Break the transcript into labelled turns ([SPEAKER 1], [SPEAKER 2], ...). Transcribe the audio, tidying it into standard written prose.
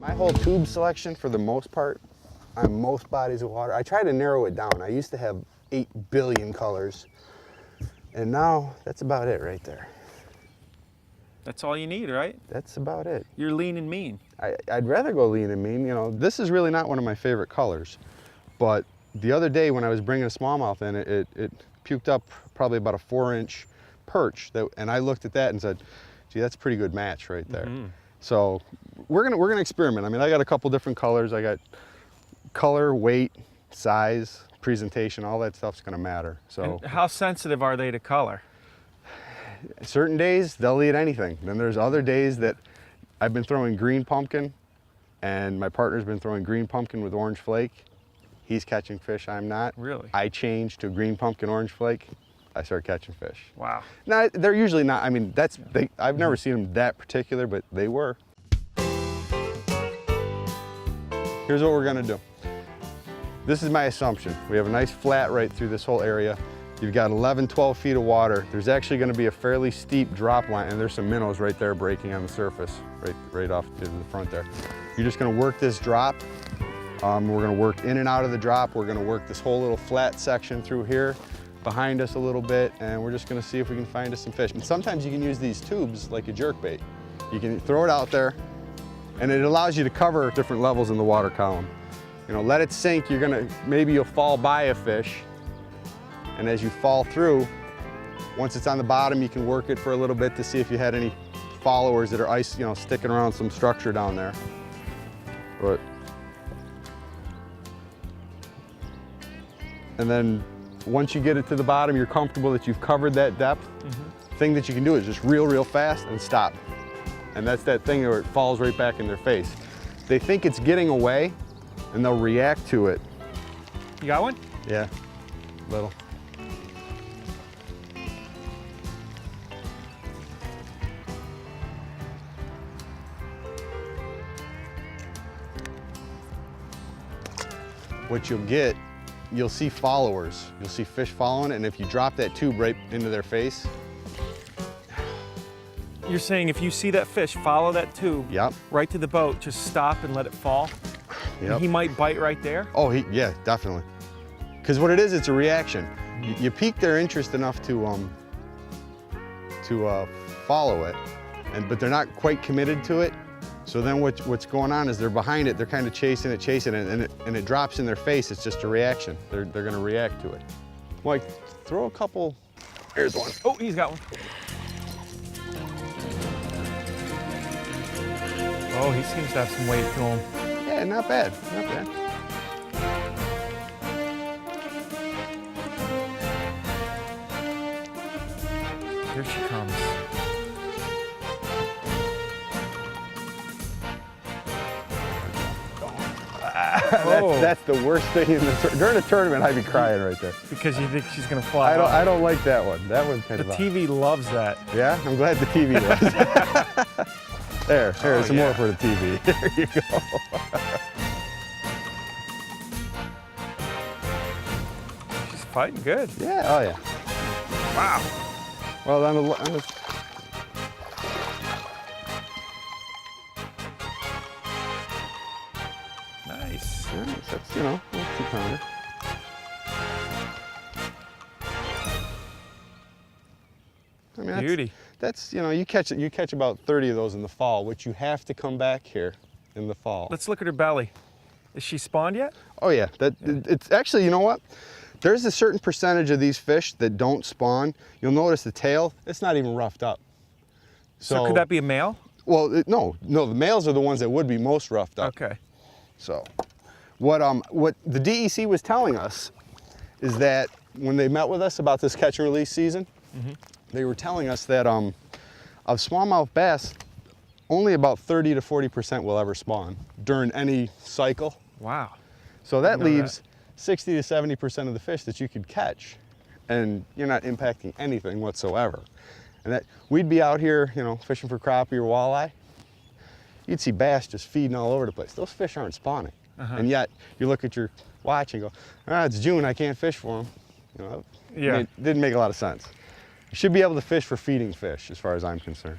[SPEAKER 1] My whole tube selection, for the most part, on most bodies of water, I try to narrow it down. I used to have 8 billion colors, and now that's about it right there.
[SPEAKER 2] That's all you need, right?
[SPEAKER 1] That's about it.
[SPEAKER 2] You're lean and mean.
[SPEAKER 1] I'd rather go lean and mean. You know, this is really not one of my favorite colors, but the other day when I was bringing a smallmouth in, it puked up probably about a 4-inch perch, and I looked at that and said, gee, that's a pretty good match right there. Mm-hmm. So we're gonna experiment. I mean, I got a couple different colors. I got color, weight, size, presentation, all that stuff's gonna matter. So
[SPEAKER 2] and how sensitive are they to color?
[SPEAKER 1] Certain days they'll eat anything. Then there's other days that I've been throwing green pumpkin and my partner's been throwing green pumpkin with orange flake. He's catching fish, I'm not.
[SPEAKER 2] Really?
[SPEAKER 1] I change to green pumpkin orange flake, I start catching fish.
[SPEAKER 2] Wow.
[SPEAKER 1] Now they're usually not, I mean, I've never seen them that particular, but they were. Here's what we're gonna do. This is my assumption. We have a nice flat right through this whole area. You've got 11, 12 feet of water. There's actually gonna be a fairly steep drop line, and there's some minnows right there breaking on the surface, right off to the front there. You're just gonna work this drop. We're gonna work in and out of the drop. We're gonna work this whole little flat section through here, behind us a little bit, and we're just gonna see if we can find us some fish. And sometimes you can use these tubes like a jerkbait. You can throw it out there, and it allows you to cover different levels in the water column. You know, let it sink, maybe you'll fall by a fish, and as you fall through, once it's on the bottom, you can work it for a little bit to see if you had any followers that are sticking around some structure down there. And then once you get it to the bottom, you're comfortable that you've covered that depth. Mm-hmm. Thing that you can do is just reel real fast and stop. And that's that thing where it falls right back in their face. They think it's getting away and they'll react to it.
[SPEAKER 2] You got one?
[SPEAKER 1] Yeah, little. What you'll see followers. You'll see fish following, and if you drop that tube right into their face.
[SPEAKER 2] You're saying if you see that fish, follow that tube right to the boat, just stop and let it fall? Yep. He might bite right there?
[SPEAKER 1] Oh, yeah, definitely. Because what it is, it's a reaction. You pique their interest enough to follow it, but they're not quite committed to it. So then what's going on is they're behind it, they're kind of chasing it, and it drops in their face. It's just a reaction. They're gonna react to it. Like, throw a couple, here's one.
[SPEAKER 2] Oh, he's got one. Oh, he seems to have some weight to him.
[SPEAKER 1] Yeah, not bad, not bad.
[SPEAKER 2] Here she comes.
[SPEAKER 1] That's the worst thing in the during a tournament. I'd be crying right there.
[SPEAKER 2] Because you think she's gonna fly?
[SPEAKER 1] I don't like that one. That one's kind of.
[SPEAKER 2] The TV loves that.
[SPEAKER 1] Yeah, I'm glad the TV loves. There's some more for the TV. There you go.
[SPEAKER 2] She's fighting good.
[SPEAKER 1] Yeah. Oh yeah.
[SPEAKER 2] Wow.
[SPEAKER 1] Well, on the
[SPEAKER 2] Nice.
[SPEAKER 1] That's, that's 2-pounder. I mean,
[SPEAKER 2] Beauty.
[SPEAKER 1] That's you catch about 30 of those in the fall, which you have to come back here in the fall.
[SPEAKER 2] Let's look at her belly. Is she spawned yet?
[SPEAKER 1] Oh yeah, it's actually, you know what? There's a certain percentage of these fish that don't spawn. You'll notice the tail, it's not even roughed up.
[SPEAKER 2] So could that be a male?
[SPEAKER 1] Well, no, the males are the ones that would be most roughed up.
[SPEAKER 2] Okay. So,
[SPEAKER 1] what the DEC was telling us is that when they met with us about this catch and release season, they were telling us that of smallmouth bass, only about 30 to 40% will ever spawn during any cycle.
[SPEAKER 2] Wow.
[SPEAKER 1] So that leaves 60 to 70% of the fish that you could catch, and you're not impacting anything whatsoever. And that we'd be out here, fishing for crappie or walleye. You'd see bass just feeding all over the place. Those fish aren't spawning. And yet you look at your watch and go, it's June, I can't fish for them. It didn't make a lot of sense. You should be able to fish for feeding fish, as far as I'm concerned.